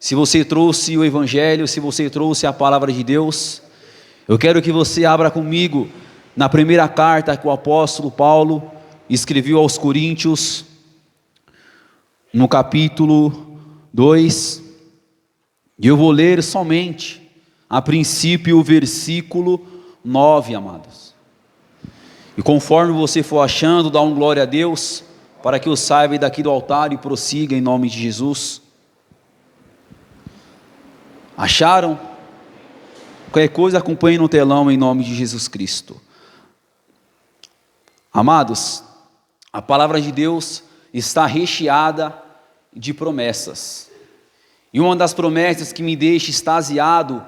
Se você trouxe o Evangelho, se você trouxe a palavra de Deus, eu quero que você abra comigo na primeira carta que o apóstolo Paulo escreveu aos Coríntios, no capítulo 2, e eu vou ler somente, a princípio, o versículo 9, amados. E conforme você for achando, dá um glória a Deus, para que eu saiba daqui do altar e prossiga em nome de Jesus. Acharam? Qualquer coisa acompanhe no telão em nome de Jesus Cristo. Amados, a palavra de Deus está recheada de promessas. E uma das promessas que me deixa extasiado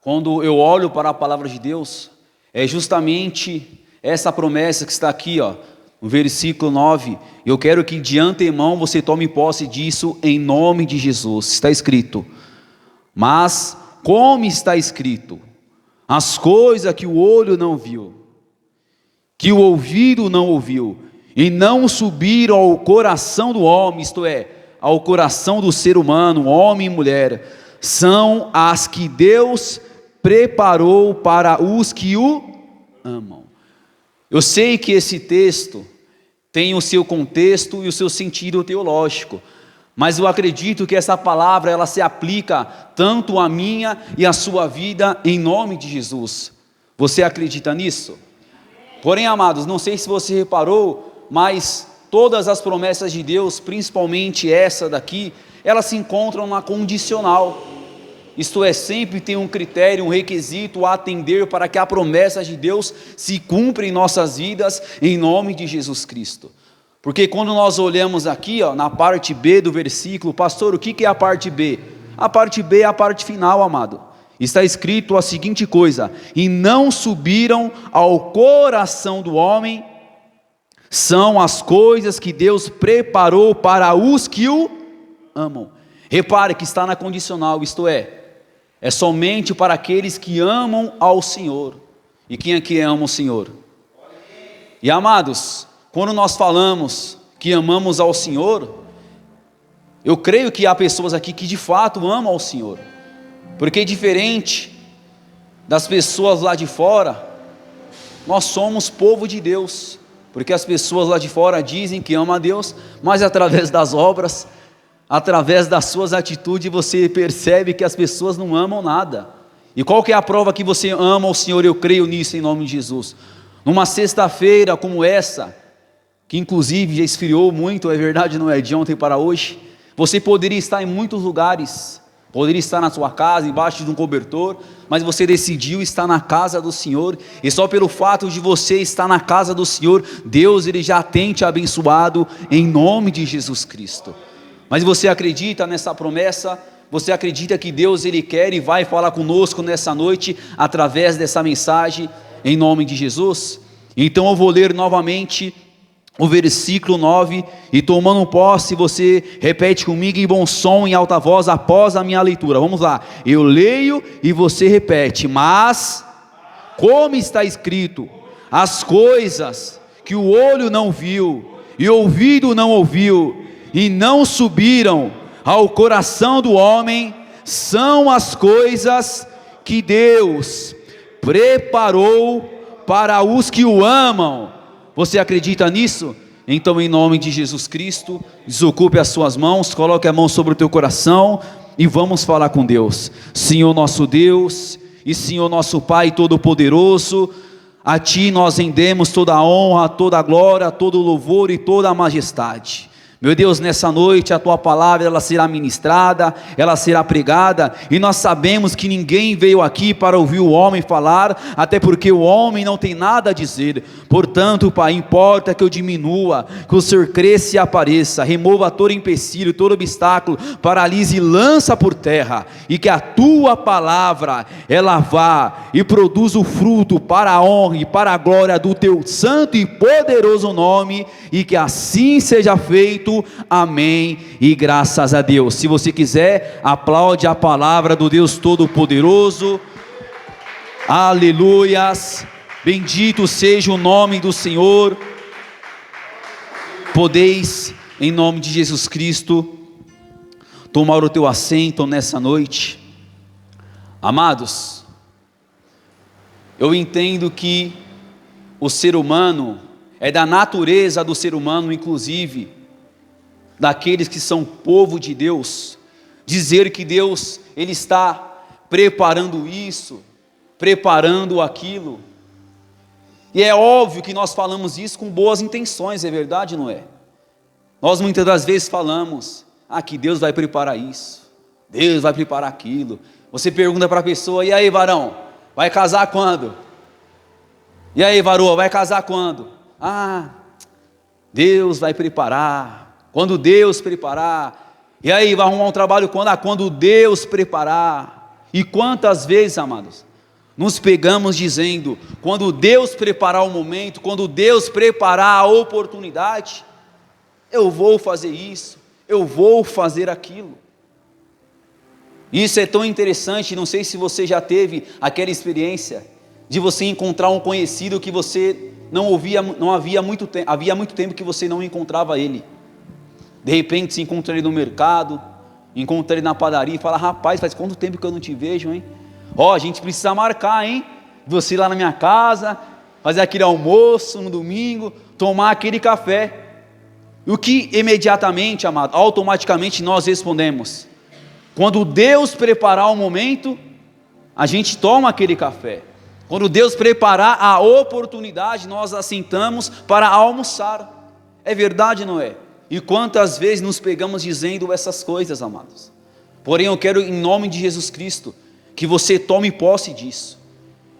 quando eu olho para a palavra de Deus é justamente essa promessa que está aqui, no versículo 9. Eu quero que de antemão você tome posse disso em nome de Jesus. Está escrito: mas como está escrito, as coisas que o olho não viu, que o ouvido não ouviu, e não subiram ao coração do homem, isto é, ao coração do ser humano, homem e mulher, são as que Deus preparou para os que o amam. Eu sei que esse texto tem o seu contexto e o seu sentido teológico, mas eu acredito que essa palavra ela se aplica tanto à minha e à sua vida em nome de Jesus. Você acredita nisso? Porém, amados, não sei se você reparou, mas todas as promessas de Deus, principalmente essa daqui, elas se encontram na condicional. Isto é, sempre tem um critério, um requisito a atender para que a promessa de Deus se cumpra em nossas vidas, em nome de Jesus Cristo. Porque quando nós olhamos aqui, na parte B do versículo, pastor, o que é a parte B? A parte B é a parte final, amado. Está escrito a seguinte coisa: e não subiram ao coração do homem, são as coisas que Deus preparou para os que o amam. Repare que está na condicional, isto é somente para aqueles que amam ao Senhor. E quem aqui ama o Senhor? E amados, quando nós falamos que amamos ao Senhor, eu creio que há pessoas aqui que de fato amam ao Senhor, porque diferente das pessoas lá de fora, nós somos povo de Deus, porque as pessoas lá de fora dizem que amam a Deus, mas através das obras, através das suas atitudes, você percebe que as pessoas não amam nada. E qual que é a prova que você ama o Senhor? Eu creio nisso em nome de Jesus. Numa sexta-feira como essa, que inclusive já esfriou muito, é verdade, não é de ontem para hoje, você poderia estar em muitos lugares, poderia estar na sua casa, embaixo de um cobertor, mas você decidiu estar na casa do Senhor, e só pelo fato de você estar na casa do Senhor, Deus ele já tem te abençoado em nome de Jesus Cristo. Mas você acredita nessa promessa? Você acredita que Deus ele quer e vai falar conosco nessa noite, através dessa mensagem, em nome de Jesus? Então eu vou ler novamente o versículo 9, e tomando posse, você repete comigo em bom som, em alta voz, após a minha leitura. Vamos lá, eu leio e você repete: mas, como está escrito, as coisas que o olho não viu, e o ouvido não ouviu, e não subiram ao coração do homem, são as coisas que Deus preparou para os que o amam. Você acredita nisso? Então em nome de Jesus Cristo, desocupe as suas mãos, coloque a mão sobre o teu coração e vamos falar com Deus. Senhor nosso Deus e Senhor nosso Pai Todo-Poderoso, a Ti nós rendemos toda a honra, toda a glória, todo o louvor e toda a majestade. Meu Deus, nessa noite a Tua palavra ela será ministrada, ela será pregada, e nós sabemos que ninguém veio aqui para ouvir o homem falar, até porque o homem não tem nada a dizer. Portanto, Pai, importa que eu diminua, que o Senhor cresça e apareça, remova todo empecilho, todo obstáculo, paralise e lança por terra, e que a Tua palavra ela vá e produza o fruto para a honra e para a glória do Teu santo e poderoso nome, e que assim seja feito. Amém e graças a Deus. Se você quiser, aplaude a palavra do Deus Todo-Poderoso. Aleluias, bendito seja o nome do Senhor. Podeis, em nome de Jesus Cristo, tomar o teu assento nessa noite. Amados, eu entendo que o ser humano, é da natureza do ser humano, inclusive, daqueles que são povo de Deus, dizer que Deus, Ele está preparando isso, preparando aquilo. E é óbvio que nós falamos isso com boas intenções, é verdade, não é? Nós muitas das vezes falamos, que Deus vai preparar isso, Deus vai preparar aquilo. Você pergunta para a pessoa, e aí varão, vai casar quando? E aí varoa, vai casar quando? Deus vai preparar, quando Deus preparar. E aí, vai arrumar um trabalho quando? Quando Deus preparar. E quantas vezes, amados, nos pegamos dizendo, quando Deus preparar o momento, quando Deus preparar a oportunidade, eu vou fazer isso, eu vou fazer aquilo. Isso é tão interessante, não sei se você já teve aquela experiência, de você encontrar um conhecido que você havia muito tempo que você não encontrava ele. De repente se encontra ele no mercado, encontra ele na padaria e fala, rapaz, faz quanto tempo que eu não te vejo, hein? A gente precisa marcar, hein? Você ir lá na minha casa, fazer aquele almoço no domingo, tomar aquele café. E o que imediatamente, amado, automaticamente nós respondemos? Quando Deus preparar o momento, a gente toma aquele café. Quando Deus preparar a oportunidade, nós assentamos para almoçar. É verdade, não é? E quantas vezes nos pegamos dizendo essas coisas, amados? Porém eu quero, em nome de Jesus Cristo, que você tome posse disso,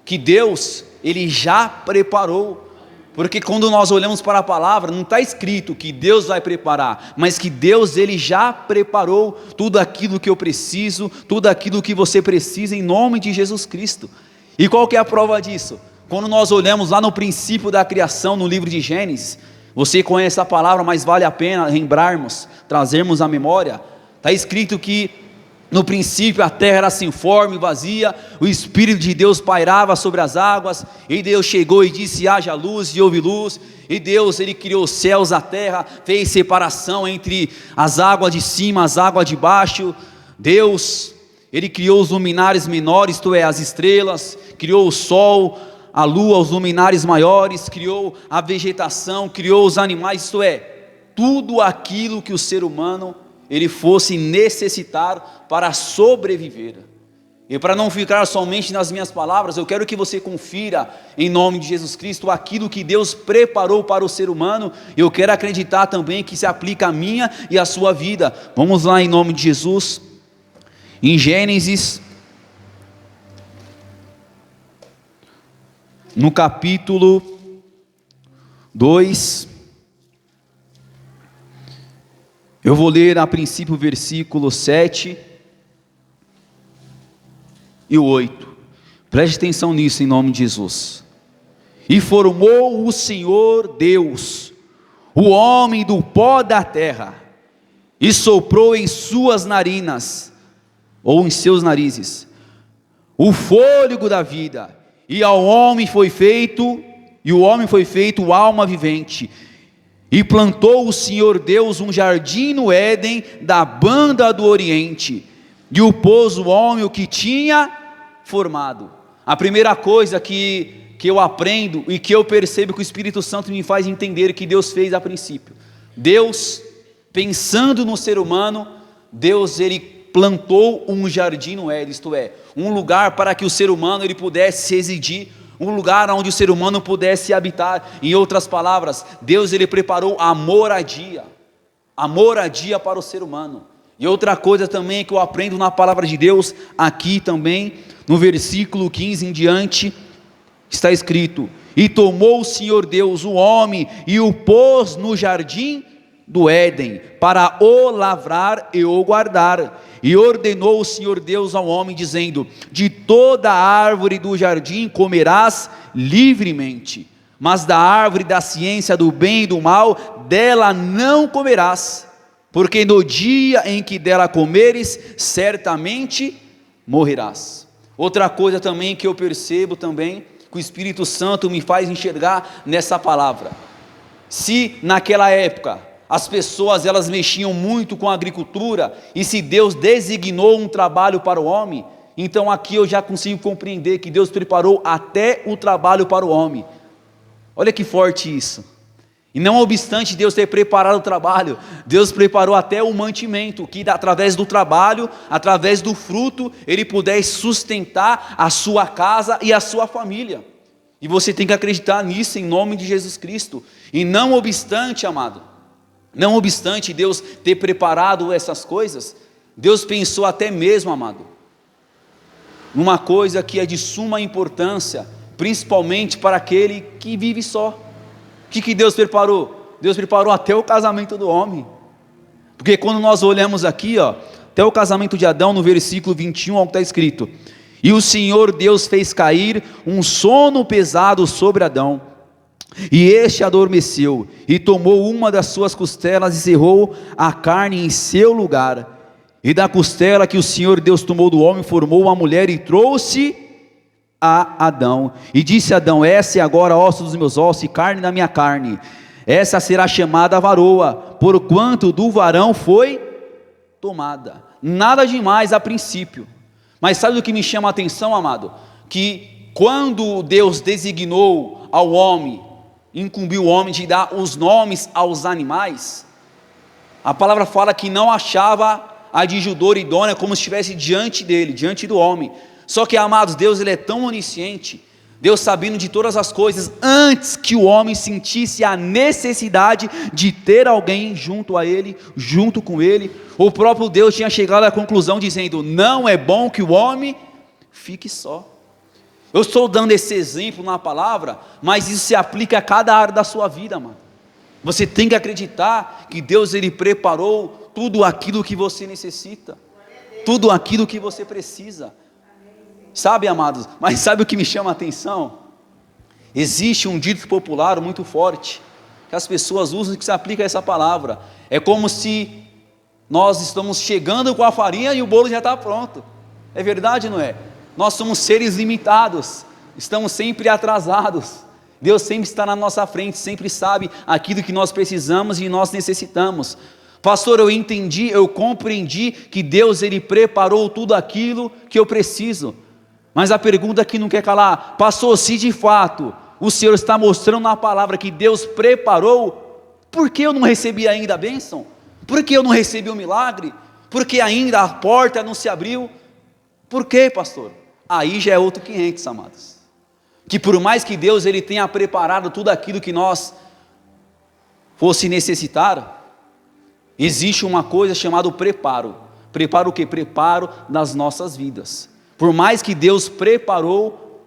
que Deus, Ele já preparou. Porque quando nós olhamos para a palavra, não está escrito que Deus vai preparar, mas que Deus, Ele já preparou tudo aquilo que eu preciso, tudo aquilo que você precisa, em nome de Jesus Cristo. E qual que é a prova disso? Quando nós olhamos lá no princípio da criação, no livro de Gênesis, você conhece a palavra, mas vale a pena lembrarmos, trazermos à memória. Está escrito que no princípio a terra era sem forma e vazia, o Espírito de Deus pairava sobre as águas, e Deus chegou e disse, haja luz, e houve luz. E Deus, Ele criou os céus, a terra, fez separação entre as águas de cima, as águas de baixo. Deus, Ele criou os luminares menores, isto é, as estrelas, criou o sol, a lua, os luminares maiores, criou a vegetação, criou os animais, isto é, tudo aquilo que o ser humano, ele fosse necessitar para sobreviver. E para não ficar somente nas minhas palavras, eu quero que você confira, em nome de Jesus Cristo, aquilo que Deus preparou para o ser humano. Eu quero acreditar também que se aplica à minha e à sua vida. Vamos lá, em nome de Jesus, em Gênesis, no capítulo 2, eu vou ler a princípio o versículo 7 e o 8, preste atenção nisso em nome de Jesus. E formou o Senhor Deus, o homem do pó da terra, e soprou em suas narinas, ou em seus narizes, o fôlego da vida, e ao homem foi feito, alma vivente. E plantou o Senhor Deus um jardim no Éden da banda do Oriente, e o pôs o homem o que tinha formado. A primeira coisa que eu aprendo e que eu percebo que o Espírito Santo me faz entender que Deus fez a princípio. Deus, pensando no ser humano, Deus, Ele plantou um jardim no Éden, isto é, um lugar para que o ser humano ele pudesse residir, um lugar onde o ser humano pudesse habitar. Em outras palavras, Deus, Ele preparou a moradia para o ser humano. E outra coisa também que eu aprendo na palavra de Deus, aqui também, no versículo 15 em diante, está escrito: e tomou o Senhor Deus o homem e o pôs no jardim do Éden, para o lavrar e o guardar. E ordenou o Senhor Deus ao homem, dizendo: de toda a árvore do jardim comerás livremente, mas da árvore da ciência do bem e do mal, dela não comerás, porque no dia em que dela comeres, certamente morrerás. Outra coisa também que eu percebo também, que o Espírito Santo me faz enxergar nessa palavra: se naquela época as pessoas elas mexiam muito com a agricultura, e se Deus designou um trabalho para o homem, então aqui eu já consigo compreender que Deus preparou até o trabalho para o homem. Olha que forte isso. E não obstante Deus ter preparado o trabalho, Deus preparou até o mantimento, que através do trabalho, através do fruto, Ele pudesse sustentar a sua casa e a sua família. E você tem que acreditar nisso em nome de Jesus Cristo. E não obstante, amado, não obstante Deus ter preparado essas coisas, Deus pensou até mesmo, amado, numa coisa que é de suma importância, principalmente para aquele que vive só. O que Deus preparou? Deus preparou até o casamento do homem. Porque quando nós olhamos aqui, até o casamento de Adão, no versículo 21, olha o que está escrito: e o Senhor Deus fez cair um sono pesado sobre Adão, e este adormeceu, e tomou uma das suas costelas e cerrou a carne em seu lugar. E da costela que o Senhor Deus tomou do homem, formou uma mulher e trouxe a Adão. E disse Adão: essa é agora osso dos meus ossos e carne da minha carne. Essa será chamada varoa, porquanto do varão foi tomada. Nada demais a princípio. Mas sabe o que me chama a atenção, amado? Que quando Deus designou ao homem, incumbiu o homem de dar os nomes aos animais, a palavra fala que não achava a adjudora idônea como se estivesse diante dele, diante do homem. Só que, amados, Deus ele é tão onisciente, Deus sabendo de todas as coisas, antes que o homem sentisse a necessidade de ter alguém junto a ele, junto com ele, o próprio Deus tinha chegado à conclusão dizendo: não é bom que o homem fique só. Eu estou dando esse exemplo na palavra, mas isso se aplica a cada área da sua vida, amado. Você tem que acreditar que Deus ele preparou tudo aquilo que você necessita, tudo aquilo que você precisa. Sabe, amados, mas sabe o que me chama a atenção? Existe um dito popular muito forte, que as pessoas usam, que se aplica a essa palavra. É como se nós estamos chegando com a farinha e o bolo já está pronto. É verdade, não é? Nós somos seres limitados, estamos sempre atrasados. Deus sempre está na nossa frente, sempre sabe aquilo que nós precisamos e nós necessitamos. Pastor, eu entendi, eu compreendi que Deus ele preparou tudo aquilo que eu preciso. Mas a pergunta que não quer calar: pastor, se de fato o Senhor está mostrando na palavra que Deus preparou, por que eu não recebi ainda a bênção? Por que eu não recebi o milagre? Por que ainda a porta não se abriu? Por quê, pastor? Aí já é outro 500, amados. Que por mais que Deus ele tenha preparado tudo aquilo que nós fosse necessitar, existe uma coisa chamada preparo. Preparo o quê? Preparo nas nossas vidas. Por mais que Deus preparou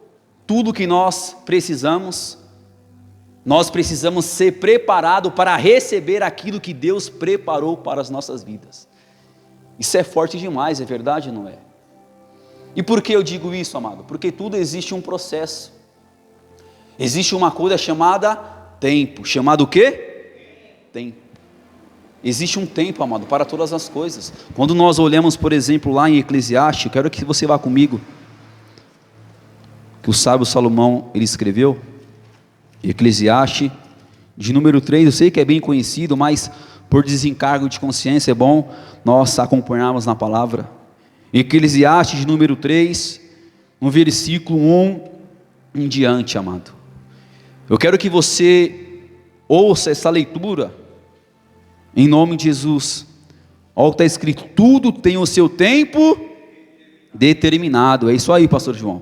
tudo que nós precisamos ser preparados para receber aquilo que Deus preparou para as nossas vidas. Isso é forte demais, é verdade ou não é? E por que eu digo isso, amado? Porque tudo existe um processo. Existe uma coisa chamada tempo. Chamado o quê? Tempo. Existe um tempo, amado, para todas as coisas. Quando nós olhamos, por exemplo, lá em Eclesiastes, eu quero que você vá comigo, que o sábio Salomão, ele escreveu, Eclesiastes, de número 3, eu sei que é bem conhecido, mas por desencargo de consciência é bom nós acompanharmos na palavra. Eclesiastes, de número 3, no versículo 1 em diante, amado. Eu quero que você ouça essa leitura, em nome de Jesus. Olha o que está escrito: tudo tem o seu tempo determinado. É isso aí, pastor João.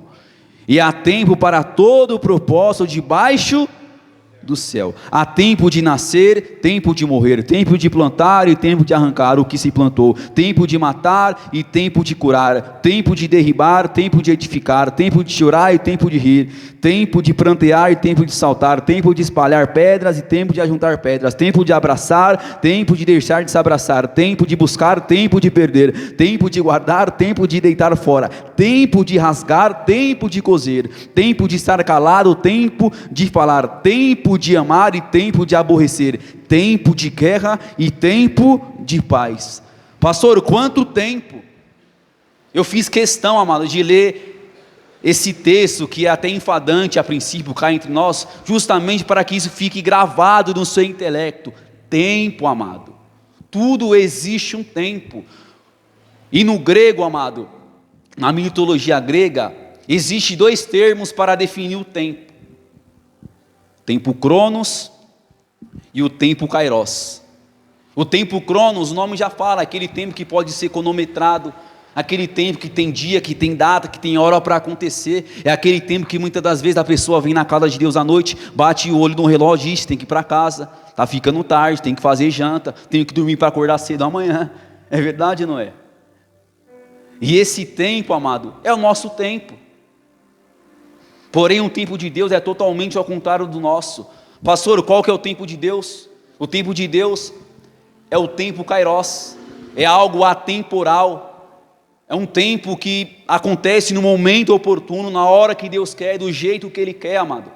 E há tempo para todo o propósito debaixo do céu. Há tempo de nascer, tempo de morrer, tempo de plantar e tempo de arrancar o que se plantou, tempo de matar e tempo de curar, tempo de derribar, tempo de edificar, tempo de chorar e tempo de rir, tempo de prantear e tempo de saltar, tempo de espalhar pedras e tempo de ajuntar pedras, tempo de abraçar, tempo de deixar de se abraçar, tempo de buscar, tempo de perder, tempo de guardar, tempo de deitar fora, tempo de rasgar, tempo de coser, tempo de estar calado, tempo de falar, tempo de amar e tempo de aborrecer, tempo de guerra e tempo de paz. Pastor, quanto tempo? Eu fiz questão, amado, de ler esse texto que é até enfadante a princípio, cá entre nós, justamente para que isso fique gravado no seu intelecto. tempo, amado. Tudo existe um tempo. E no grego, amado, na mitologia grega, existem dois termos para definir o tempo: tempo Cronos e o tempo Kairos. O tempo Cronos, o nome já fala, aquele tempo que pode ser cronometrado, aquele tempo que tem dia, que tem data, que tem hora para acontecer. É aquele tempo que muitas das vezes a pessoa vem na casa de Deus à noite, bate o olho no relógio e diz: tem que ir para casa, está ficando tarde, tem que fazer janta, tem que dormir para acordar cedo amanhã. É verdade ou não é? E esse tempo, amado, é o nosso tempo. Porém o tempo de Deus é totalmente ao contrário do nosso. Pastor, qual que é o tempo de Deus? O tempo de Deus é o tempo Kairos, é algo atemporal, é um tempo que acontece no momento oportuno, na hora que Deus quer, do jeito que Ele quer, amado.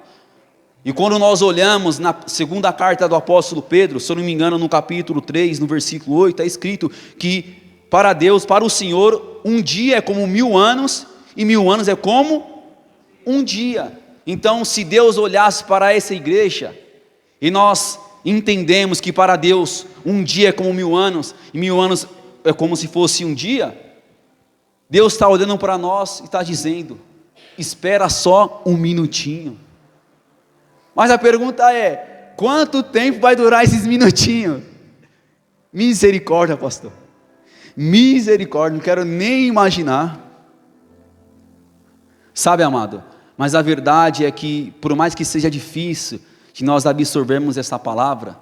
E quando nós olhamos na segunda carta do apóstolo Pedro, se eu não me engano no capítulo 3, no versículo 8, está escrito que para Deus, para o Senhor, um dia é como 1000 anos, e 1000 anos é como um dia. Então, se Deus olhasse para essa igreja, e nós entendemos que para Deus um dia é como 1000 anos, e 1000 anos é como se fosse um dia, Deus está olhando para nós e está dizendo: espera só um minutinho. Mas a pergunta é: quanto tempo vai durar esses minutinhos? Misericórdia, pastor, misericórdia, não quero nem imaginar. Sabe, amado, mas a verdade é que, por mais que seja difícil de nós absorvermos essa palavra,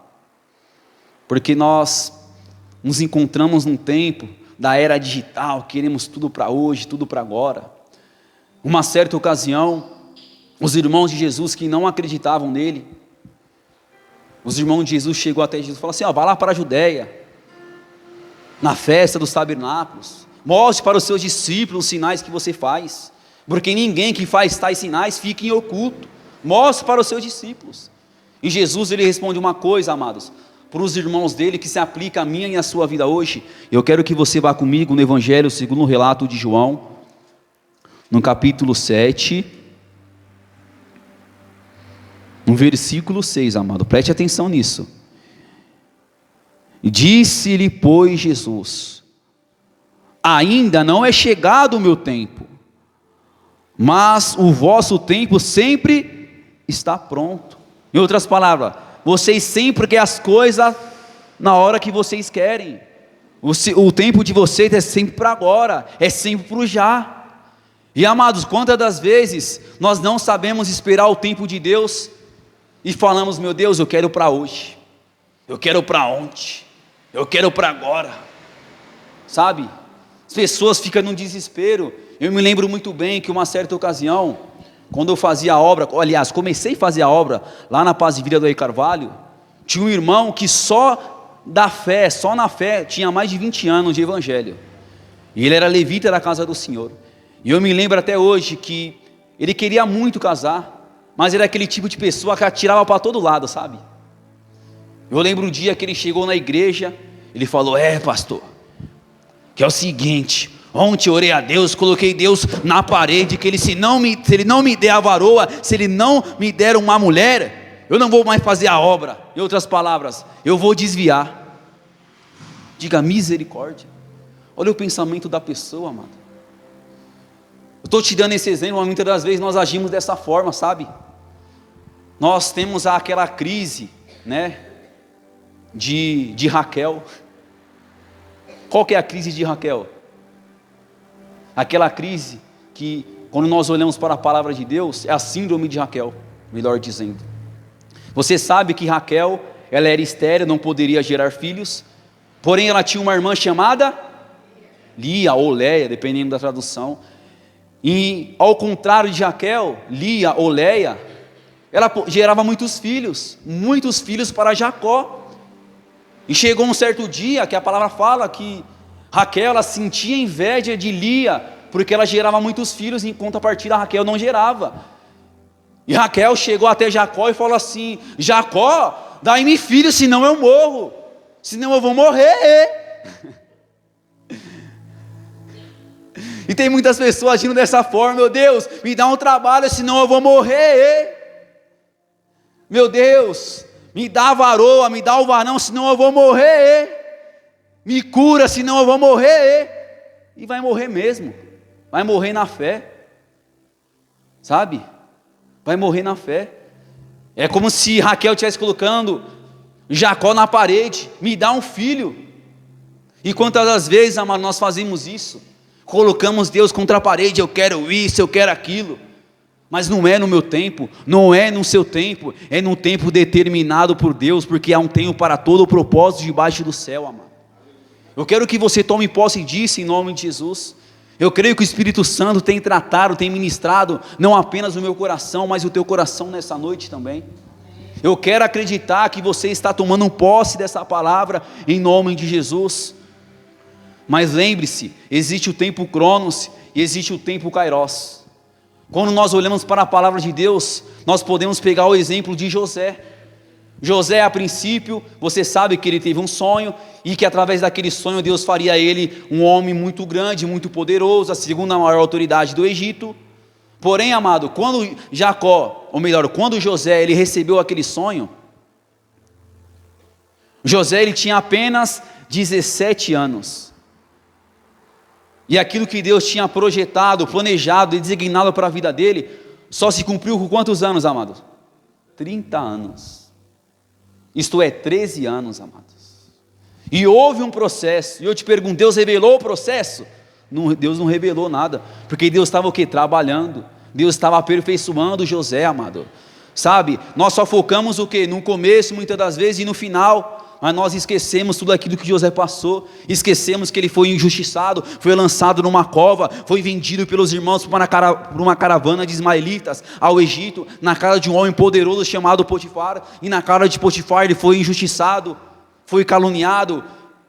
porque nós nos encontramos num tempo da era digital, queremos tudo para hoje, tudo para agora. Uma certa ocasião, os irmãos de Jesus que não acreditavam nele, os irmãos de Jesus chegou até Jesus e falou assim: vai lá para a Judéia, na festa dos tabernáculos, mostre para os seus discípulos os sinais que você faz, porque ninguém que faz tais sinais fica em oculto. Mostre para os seus discípulos. E Jesus, ele responde uma coisa, amados, para os irmãos dele, que se aplica a minha e a sua vida hoje. Eu quero que você vá comigo no Evangelho segundo o relato de João, no capítulo 7, no versículo 6, amado, preste atenção nisso. Disse-lhe, pois, Jesus: ainda não é chegado o meu tempo, mas o vosso tempo sempre está pronto. Em outras palavras, vocês sempre querem as coisas na hora que vocês querem. O tempo de vocês é sempre para agora, é sempre para o já. E amados, quantas das vezes nós não sabemos esperar o tempo de Deus e falamos: meu Deus, eu quero para hoje, eu quero para ontem, eu quero para agora. Sabe? As pessoas ficam num desespero. Eu me lembro muito bem que uma certa ocasião, quando eu fazia a obra, aliás, comecei a fazer a obra lá na Paz e Vida do Aí Carvalho, tinha um irmão que só na fé, tinha mais de 20 anos de evangelho, e ele era levita da casa do Senhor. E eu me lembro até hoje que ele queria muito casar, mas era aquele tipo de pessoa que atirava para todo lado, sabe? Eu lembro um dia que ele chegou na igreja, ele falou: pastor, que é o seguinte, ontem eu orei a Deus, coloquei Deus na parede, que se ele não me der a varoa, se ele não me der uma mulher, eu não vou mais fazer a obra. Em outras palavras, eu vou desviar. Diga misericórdia. Olha o pensamento da pessoa, amado. Eu estou te dando esse exemplo, mas muitas das vezes nós agimos dessa forma, sabe? Nós temos aquela crise, né, de Raquel. Qual que é a crise de Raquel? Aquela crise que, quando nós olhamos para a palavra de Deus, é a síndrome de Raquel, melhor dizendo. Você sabe que Raquel, ela era estéril, não poderia gerar filhos, porém ela tinha uma irmã chamada Lia ou Leia, dependendo da tradução. E ao contrário de Raquel, Lia ou Leia, ela gerava muitos filhos para Jacó. E chegou um certo dia que a palavra fala que Raquel, ela sentia inveja de Lia, porque ela gerava muitos filhos, em contrapartida Raquel não gerava. E Raquel chegou até Jacó e falou assim: Jacó, dai-me filho, senão eu morro, senão eu vou morrer. E tem muitas pessoas agindo dessa forma: meu Deus, me dá um trabalho, senão eu vou morrer. Meu Deus, Me dá a varoa, me dá o varão, senão eu vou morrer. Me cura, senão eu vou morrer. E vai morrer mesmo. Vai morrer na fé. Sabe? Vai morrer na fé. É como se Raquel estivesse colocando Jacó na parede. Me dá um filho. E quantas das vezes, amado, nós fazemos isso? Colocamos Deus contra a parede. Eu quero isso, eu quero aquilo. Mas não é no meu tempo, não é no seu tempo, é num tempo determinado por Deus, porque há um tempo para todo o propósito debaixo do céu, amado. Eu quero que você tome posse disso em nome de Jesus. Eu creio que o Espírito Santo tem tratado, tem ministrado, não apenas o meu coração, mas o teu coração nessa noite também. Eu quero acreditar que você está tomando posse dessa palavra em nome de Jesus. Mas lembre-se, existe o tempo Cronos e existe o tempo Kairos. Quando nós olhamos para a palavra de Deus, nós podemos pegar o exemplo de José. José, a princípio, você sabe que ele teve um sonho, e que através daquele sonho Deus faria ele um homem muito grande, muito poderoso, a segunda maior autoridade do Egito. Porém, amado, quando quando José ele recebeu aquele sonho, José ele tinha apenas 17 anos. E aquilo que Deus tinha projetado, planejado e designado para a vida dele, só se cumpriu com quantos anos, amados? 30 anos. Isto é, 13 anos, amados. E houve um processo, e eu te pergunto, Deus revelou o processo? Não, Deus não revelou nada, porque Deus estava o quê? Trabalhando. Deus estava aperfeiçoando José, amado. Sabe, nós só focamos o quê? No começo, muitas das vezes, e no final. Mas nós esquecemos tudo aquilo que José passou, esquecemos que ele foi injustiçado, foi lançado numa cova, foi vendido pelos irmãos por uma caravana de ismaelitas ao Egito, na casa de um homem poderoso chamado Potifar, e na casa de Potifar ele foi injustiçado, foi caluniado,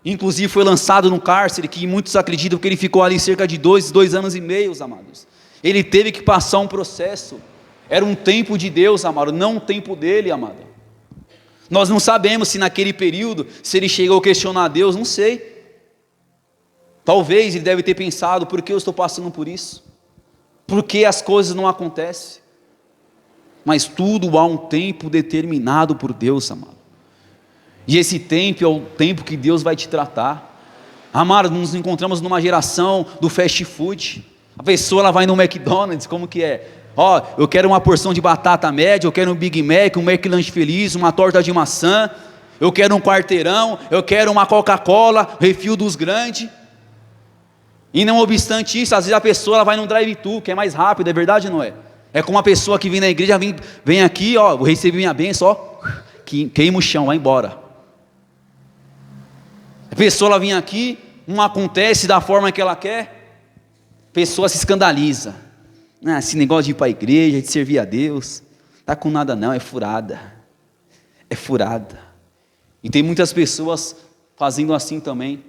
inclusive foi lançado no cárcere, que muitos acreditam que ele ficou ali cerca de 2 anos e meio, amados. Ele teve que passar um processo, era um tempo de Deus, amado, não um tempo dele, amado. Nós não sabemos se naquele período, se ele chegou a questionar a Deus, não sei. Talvez ele deve ter pensado, por que eu estou passando por isso? Por que as coisas não acontecem? Mas tudo há um tempo determinado por Deus, amado. E esse tempo é o tempo que Deus vai te tratar. Amado, nos encontramos numa geração do fast food. A pessoa ela vai no McDonald's, como que é? Ó, eu quero uma porção de batata média, eu quero um Big Mac, um McLanche feliz, uma torta de maçã, eu quero um quarteirão, eu quero uma Coca-Cola, refil dos grandes. E não obstante isso, às vezes a pessoa ela vai num drive-thru, que é mais rápido, é verdade ou não é? É como uma pessoa que vem na igreja, vem aqui, ó, eu recebi minha bênção, ó, queima o chão, vai embora. A pessoa ela vem aqui, não acontece da forma que ela quer, a pessoa se escandaliza. Esse negócio de ir para a igreja, de servir a Deus, está com nada não, é furada. É furada. E tem muitas pessoas fazendo assim também,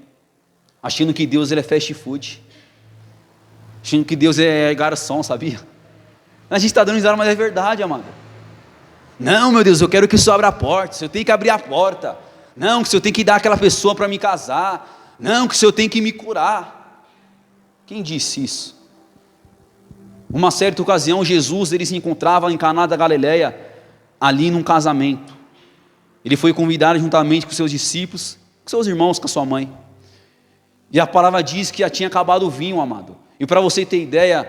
achando que Deus ele é fast food, achando que Deus é garçom, sabia? A gente está dando risada, mas é verdade, amado. Não, meu Deus, eu quero que o Senhor abra a porta, o Senhor tem que abrir a porta. Não, que o Senhor tem que dar aquela pessoa para me casar. Não, que o Senhor tem que me curar. Quem disse isso? Uma certa ocasião, Jesus ele se encontrava em Caná da Galileia, ali num casamento. Ele foi convidado juntamente com seus discípulos, com seus irmãos, com a sua mãe. E a palavra diz que já tinha acabado o vinho, amado. E para você ter ideia,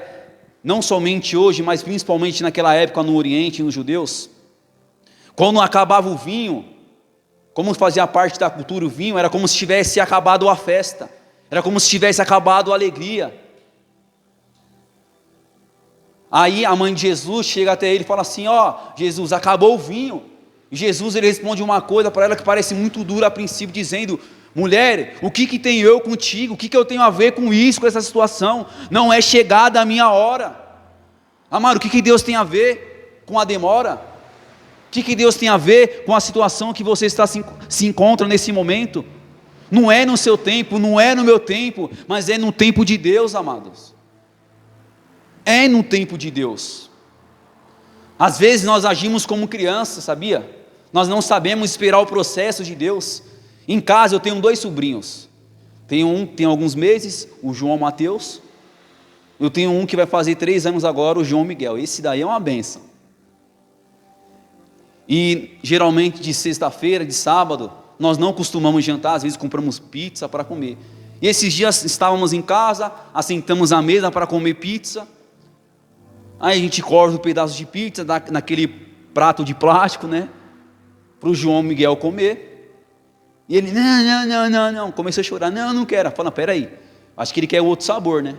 não somente hoje, mas principalmente naquela época no Oriente, nos judeus, quando acabava o vinho, como fazia parte da cultura o vinho, era como se tivesse acabado a festa, era como se tivesse acabado a alegria. Aí a mãe de Jesus chega até ele e fala assim, ó, Jesus, acabou o vinho. E Jesus ele responde uma coisa para ela que parece muito dura a princípio, dizendo, mulher, o que tem eu contigo? O que eu tenho a ver com isso, com essa situação? Não é chegada a minha hora. Amado, o que Deus tem a ver com a demora? O que Deus tem a ver com a situação que você se encontra nesse momento? Não é no seu tempo, não é no meu tempo, mas é no tempo de Deus, amados. É no tempo de Deus. Às vezes nós agimos como crianças, sabia? Nós não sabemos esperar o processo de Deus. Em casa eu tenho 2 sobrinhos. Tenho um que tem alguns meses, o João Mateus. Eu tenho um que vai fazer 3 anos agora, o João Miguel. Esse daí é uma bênção. E geralmente de sexta-feira, de sábado, nós não costumamos jantar, às vezes compramos pizza para comer. E esses dias estávamos em casa, assentamos à mesa para comer pizza. Aí a gente corta um pedaço de pizza naquele prato de plástico, né? Para o João Miguel comer. E ele, não, começou a chorar, não quero. Fala, peraí, acho que ele quer outro sabor, né?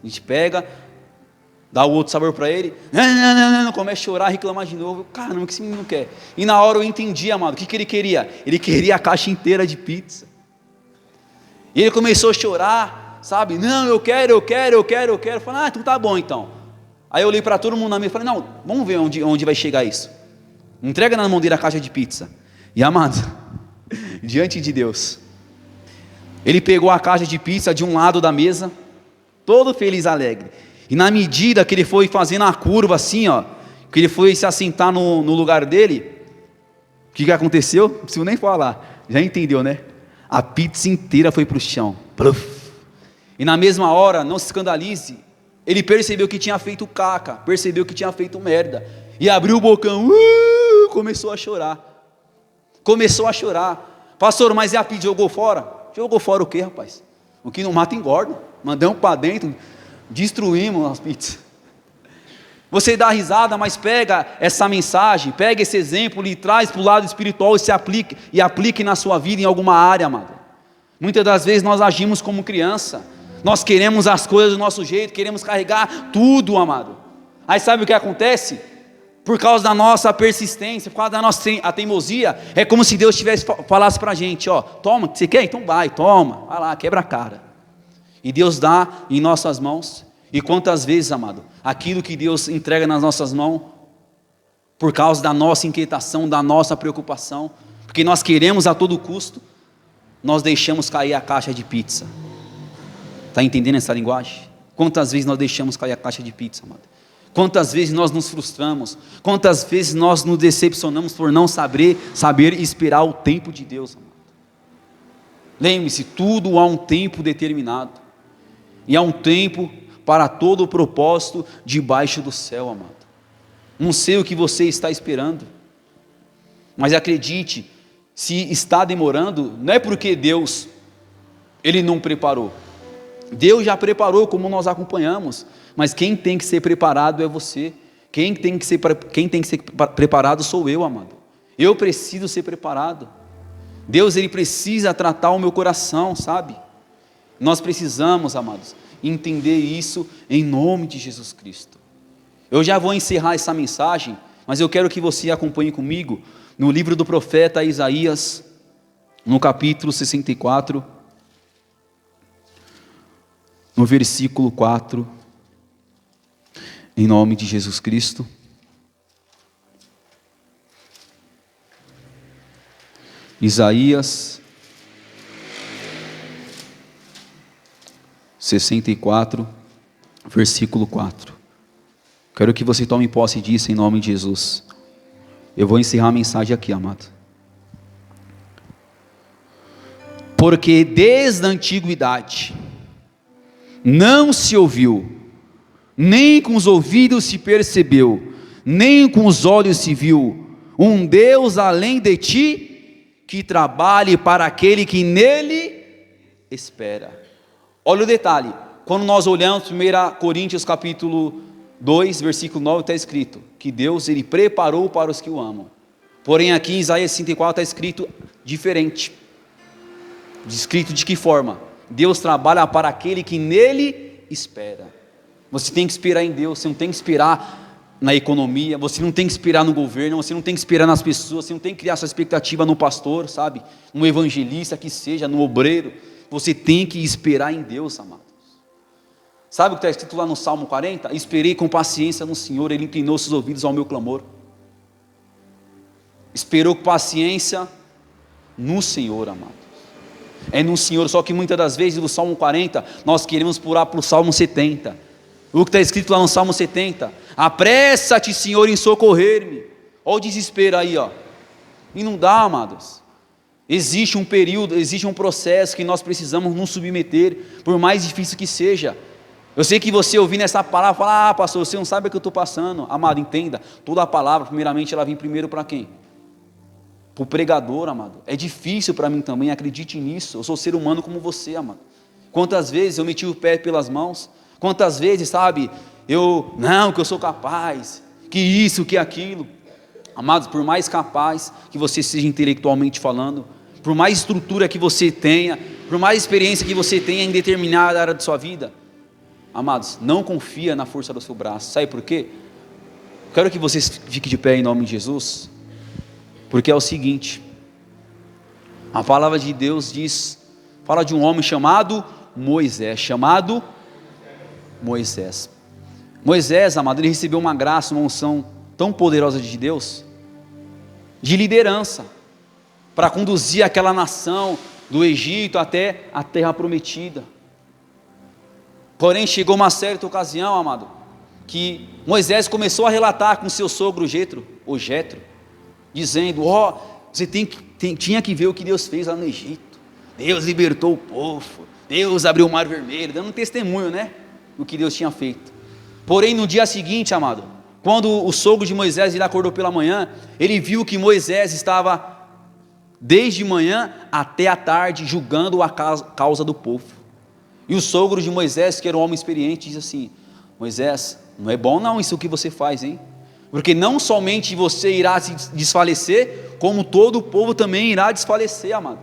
A gente pega, dá o outro sabor para ele, não, começa a chorar, reclamar de novo. Caramba, o que esse menino quer? E na hora eu entendi, amado, o que ele queria? Ele queria a caixa inteira de pizza. E ele começou a chorar, sabe? Não, eu quero. Eu falei, então tá bom então. Aí eu olhei para todo mundo na mesa e falei, não, vamos ver onde vai chegar isso. Entrega na mão dele a caixa de pizza. E amado, diante de Deus, ele pegou a caixa de pizza de um lado da mesa, todo feliz e alegre. E na medida que ele foi fazendo a curva assim, ó, que ele foi se assentar no lugar dele, o que aconteceu? Não preciso nem falar, já entendeu, né? A pizza inteira foi para o chão. E na mesma hora, não se escandalize, ele percebeu que tinha feito caca, percebeu que tinha feito merda, e abriu o bocão, começou a chorar. Pastor, mas e a pizza jogou fora? Jogou fora o quê, rapaz? O que não mata engorda. Mandamos para dentro, destruímos as pizzas. Você dá risada, mas pega essa mensagem, pega esse exemplo e traz para o lado espiritual e aplique na sua vida em alguma área, amado. Muitas das vezes nós agimos como criança, nós queremos as coisas do nosso jeito, queremos carregar tudo, amado. Aí sabe o que acontece? Por causa da nossa persistência, por causa da nossa teimosia, é como se Deus falasse para a gente, ó, toma, você quer? Então vai lá, quebra a cara. E Deus dá em nossas mãos. E quantas vezes, amado, aquilo que Deus entrega nas nossas mãos, por causa da nossa inquietação, da nossa preocupação, porque nós queremos a todo custo, nós deixamos cair a caixa de pizza. Está entendendo essa linguagem? Quantas vezes nós deixamos cair a caixa de pizza, amado? Quantas vezes nós nos frustramos, quantas vezes nós nos decepcionamos por não saber esperar o tempo de Deus, amado. Lembre-se, tudo há um tempo determinado, e há um tempo para todo o propósito debaixo do céu, amado. Não sei o que você está esperando, mas acredite, se está demorando, não é porque Deus, Ele não preparou. Deus já preparou, como nós acompanhamos, mas quem tem que ser preparado é você. Quem tem que ser preparado sou eu, amado. Eu preciso ser preparado. Deus, Ele precisa tratar o meu coração, sabe? Nós precisamos, amados, entender isso em nome de Jesus Cristo. Eu já vou encerrar essa mensagem, mas eu quero que você acompanhe comigo no livro do profeta Isaías, no capítulo 64, no versículo 4, em nome de Jesus Cristo. Isaías 64, versículo 4. Quero que você tome posse disso em nome de Jesus. Eu vou encerrar a mensagem aqui, amado. Porque desde a antiguidade não se ouviu, nem com os ouvidos se percebeu, nem com os olhos se viu, um Deus além de ti, que trabalhe para aquele que nele espera. Olha o detalhe, quando nós olhamos 1 Coríntios capítulo 2, versículo 9, está escrito que Deus, Ele preparou para os que o amam. Porém aqui em Isaías 64 está escrito diferente. Escrito de que forma? Deus trabalha para aquele que nele espera. Você tem que esperar em Deus, você não tem que esperar na economia, você não tem que esperar no governo, você não tem que esperar nas pessoas, você não tem que criar sua expectativa no pastor, sabe? No evangelista que seja, no obreiro. Você tem que esperar em Deus, amados. Sabe o que está escrito lá no Salmo 40? Esperei com paciência no Senhor, Ele inclinou seus ouvidos ao meu clamor. Esperou com paciência no Senhor, amados. É no Senhor, só que muitas das vezes do Salmo 40, nós queremos pular para o Salmo 70. O que está escrito lá no Salmo 70? Apressa-te, Senhor, em socorrer-me. Olha o desespero aí, ó. E não dá, amados. Existe um período, existe um processo que nós precisamos nos submeter, por mais difícil que seja. Eu sei que você ouvindo essa palavra, fala, pastor, você não sabe o que eu estou passando. Amado, entenda, toda a palavra, primeiramente, ela vem primeiro para quem? para o pregador, amado. É difícil para mim também, acredite nisso. Eu sou ser humano como você, amado. Quantas vezes eu meti o pé pelas mãos, quantas vezes, sabe, que eu sou capaz, que isso, que aquilo. Amados, por mais capaz que você seja intelectualmente falando, por mais estrutura que você tenha, por mais experiência que você tenha em determinada área de sua vida, amados, não confia na força do seu braço. Sabe por quê? Quero que você fique de pé em nome de Jesus, porque é o seguinte, a palavra de Deus fala de um homem chamado Moisés. Moisés, amado, ele recebeu uma graça, uma unção tão poderosa de Deus, de liderança, para conduzir aquela nação do Egito até a terra prometida. Porém, chegou uma certa ocasião, amado, que Moisés começou a relatar com seu sogro Jetro, dizendo: você tinha que ver o que Deus fez lá no Egito. Deus libertou o povo, Deus abriu o mar vermelho, dando um testemunho, né, do que Deus tinha feito. Porém, no dia seguinte, amado, quando o sogro de Moisés ele acordou pela manhã, ele viu que Moisés estava desde manhã até a tarde julgando a causa do povo. E o sogro de Moisés, que era um homem experiente, diz assim: Moisés, não é bom não isso que você faz, hein? Porque não somente você irá se desfalecer, como todo o povo também irá desfalecer, amado.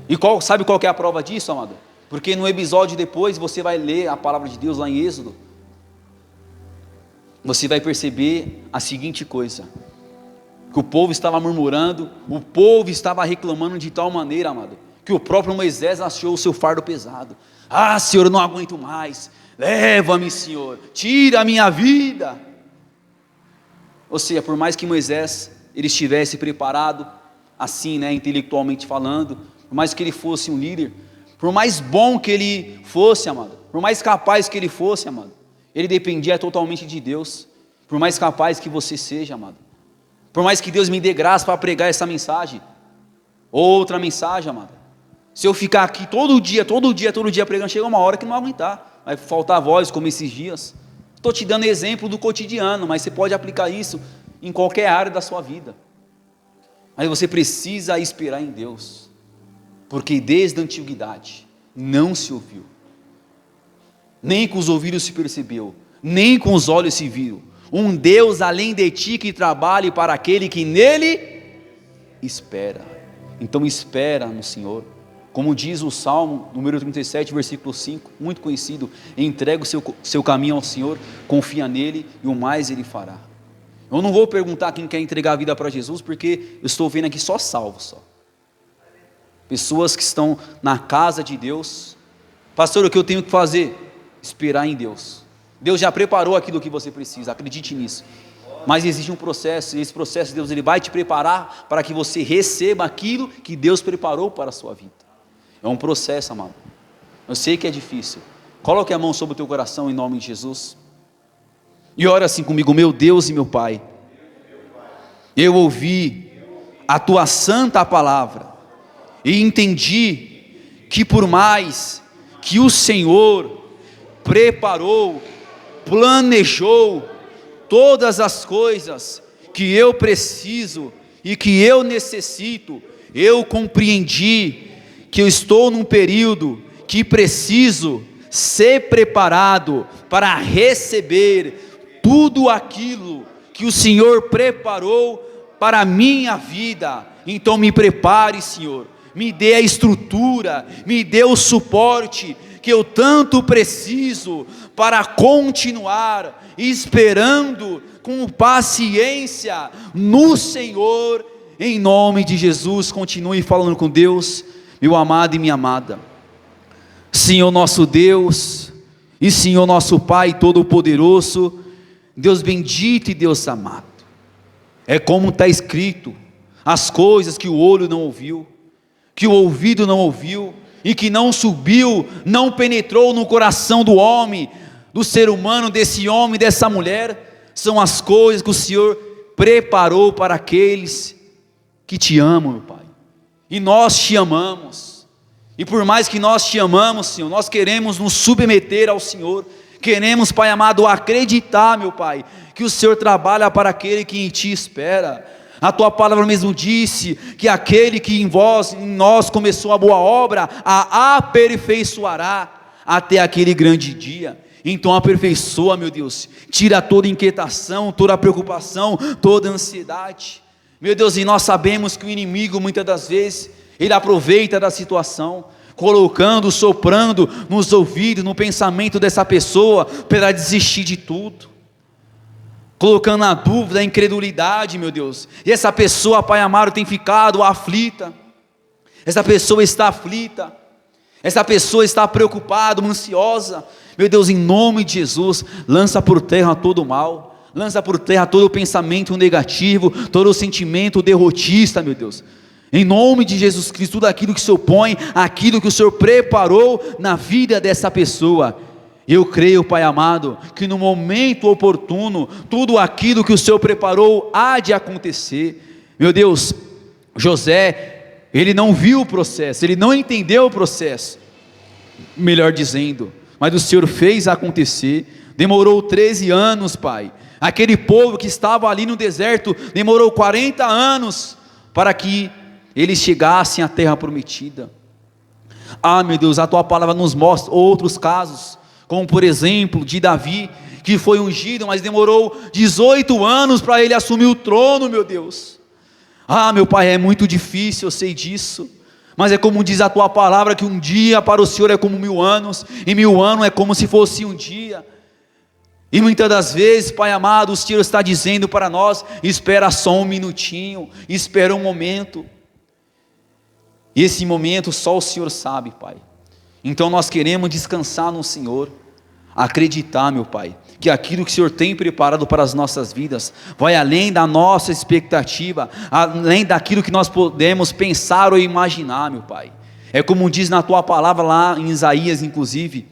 E sabe qual que é a prova disso, amado? Porque no episódio depois, você vai ler a palavra de Deus lá em Êxodo, você vai perceber a seguinte coisa, que o povo estava murmurando, o povo estava reclamando de tal maneira, amado, que o próprio Moisés achou o seu fardo pesado. Senhor, eu não aguento mais, leva-me, Senhor, tira a minha vida. Ou seja, por mais que Moisés ele estivesse preparado, assim, né, intelectualmente falando, por mais que ele fosse um líder, por mais bom que ele fosse, amado, por mais capaz que ele fosse, amado, ele dependia totalmente de Deus. Por mais capaz que você seja, amado, por mais que Deus me dê graça para pregar essa mensagem, outra mensagem, amado, se eu ficar aqui todo dia pregando, chega uma hora que não vai aguentar, vai faltar voz como esses dias. Estou te dando exemplo do cotidiano, mas você pode aplicar isso em qualquer área da sua vida. Mas você precisa esperar em Deus, porque desde a antiguidade não se ouviu, nem com os ouvidos se percebeu, nem com os olhos se viu, um Deus além de ti que trabalhe para aquele que nele espera. Então espera no Senhor, como diz o Salmo número 37, versículo 5, muito conhecido: entrega o seu caminho ao Senhor, confia nele e o mais ele fará. Eu não vou perguntar quem quer entregar a vida para Jesus, porque eu estou vendo aqui só salvos, pessoas que estão na casa de Deus. Pastor, o que eu tenho que fazer? Esperar em Deus. Deus já preparou aquilo que você precisa, acredite nisso. Mas existe um processo, e esse processo Deus ele vai te preparar para que você receba aquilo que Deus preparou para a sua vida. É um processo, amado. Eu sei que é difícil. Coloque a mão sobre o teu coração em nome de Jesus. E ora assim comigo: meu Deus e meu Pai, eu ouvi a tua santa palavra e entendi que por mais que o Senhor preparou, planejou todas as coisas que eu preciso e que eu necessito, eu compreendi que eu estou num período que preciso ser preparado para receber tudo aquilo que o Senhor preparou para a minha vida. Então me prepare, Senhor, me dê a estrutura, me dê o suporte que eu tanto preciso para continuar esperando com paciência no Senhor, em nome de Jesus. Continue falando com Deus, meu amado e minha amada. Senhor nosso Deus e Senhor nosso Pai Todo-Poderoso, Deus bendito e Deus amado, é como está escrito: as coisas que o olho não ouviu, que o ouvido não ouviu, e que não subiu, não penetrou no coração do homem, do ser humano, desse homem, dessa mulher, são as coisas que o Senhor preparou para aqueles que te amam, meu Pai. E nós te amamos, e por mais que nós te amamos, Senhor, nós queremos nos submeter ao Senhor, queremos, Pai amado, acreditar, meu Pai, que o Senhor trabalha para aquele que em ti espera. A tua palavra mesmo disse que aquele que em nós começou a boa obra, a aperfeiçoará até aquele grande dia. Então aperfeiçoa, meu Deus, tira toda inquietação, toda preocupação, toda ansiedade, meu Deus. E nós sabemos que o inimigo muitas das vezes, ele aproveita da situação, colocando, soprando nos ouvidos, no pensamento dessa pessoa, para ela desistir de tudo, colocando a dúvida, a incredulidade, meu Deus. E essa pessoa, Pai amado, tem ficado aflita, essa pessoa está aflita, essa pessoa está preocupada, ansiosa. Meu Deus, em nome de Jesus, lança por terra todo o mal, lança por terra todo o pensamento negativo, todo o sentimento derrotista, meu Deus. Em nome de Jesus Cristo, tudo aquilo que o Senhor põe, aquilo que o Senhor preparou na vida dessa pessoa. Eu creio, Pai amado, que no momento oportuno, tudo aquilo que o Senhor preparou há de acontecer. Meu Deus, José, ele não viu o processo, ele não entendeu o processo, melhor dizendo, mas o Senhor fez acontecer. Demorou 13 anos, Pai. Aquele povo que estava ali no deserto, demorou 40 anos, para que eles chegassem à terra prometida. Meu Deus, a tua palavra nos mostra outros casos, como por exemplo, de Davi, que foi ungido, mas demorou 18 anos para ele assumir o trono, meu Deus. Meu Pai, é muito difícil, eu sei disso, mas é como diz a tua palavra, que um dia para o Senhor é como 1000 anos, e 1000 anos é como se fosse um dia. E muitas das vezes, Pai amado, o Senhor está dizendo para nós: espera só um minutinho, espera um momento. E esse momento só o Senhor sabe, Pai. Então nós queremos descansar no Senhor, acreditar, meu Pai, que aquilo que o Senhor tem preparado para as nossas vidas vai além da nossa expectativa, além daquilo que nós podemos pensar ou imaginar, meu Pai. É como diz na tua palavra lá em Isaías, inclusive,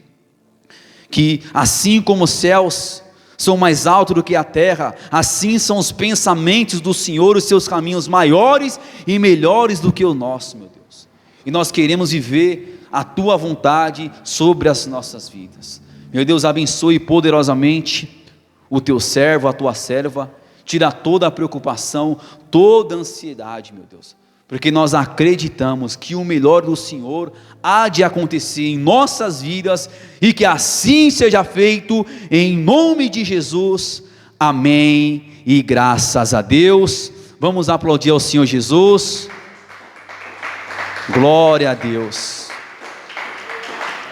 que assim como os céus são mais altos do que a terra, assim são os pensamentos do Senhor, os seus caminhos maiores e melhores do que o nosso, meu Deus. E nós queremos viver a tua vontade sobre as nossas vidas. Meu Deus, abençoe poderosamente o teu servo, a tua serva, tira toda a preocupação, toda a ansiedade, meu Deus, porque nós acreditamos que o melhor do Senhor há de acontecer em nossas vidas, e que assim seja feito, em nome de Jesus, amém, e graças a Deus. Vamos aplaudir ao Senhor Jesus, glória a Deus.